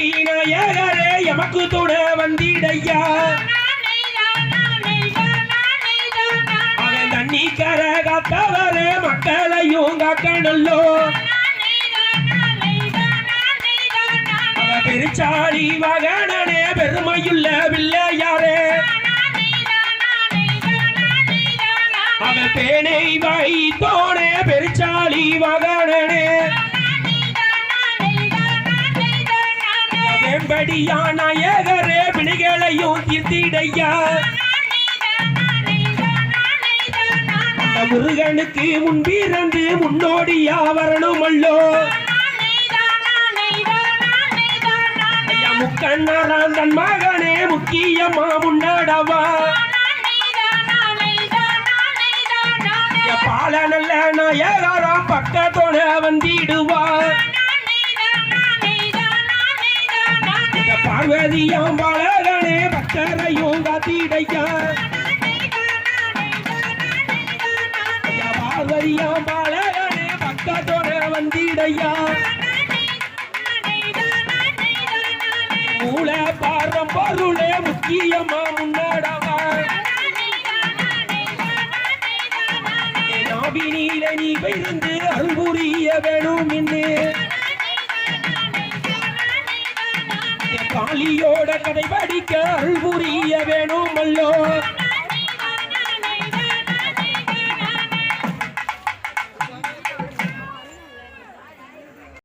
விநாயகரே எமக்கு துணை வந்திடையா அவன் தண்ணிக்கர காத்தவரே மக்களையும் காக்கணல்லோ பெருச்சாளி வாகனனே பெருமையுள்ள பிள்ளையாரே அவன் பேனை வைத்தோனே பெருச்சாளி வாகனனே வெம்படியா நாயகரே பிணிகளையும் தீர்த்திடையா முருகனுக்கு முன்பிறந்து முன்னோடியா வரணும் அல்லோ முக்கண்ணாரான் தன் மகனே முக்கியமா முன்னாடவா பால நல்ல நாயகாராம் பக்கத்தோட வந்திடுவா பார்வதியாம் பாலகனே பக்தரையும் காத்திடையா பார்வதியாம் பாலகனே பக்கத்தோட வந்திடையா மூல பாரம் பொருளே முக்கியமா முன்னாடவா நாபினில நீ பெயர்ந்து அருள் புரிய வேணும் என்று காளியோட கதை படிக்க அருள் புரிய வேணும் அல்லோ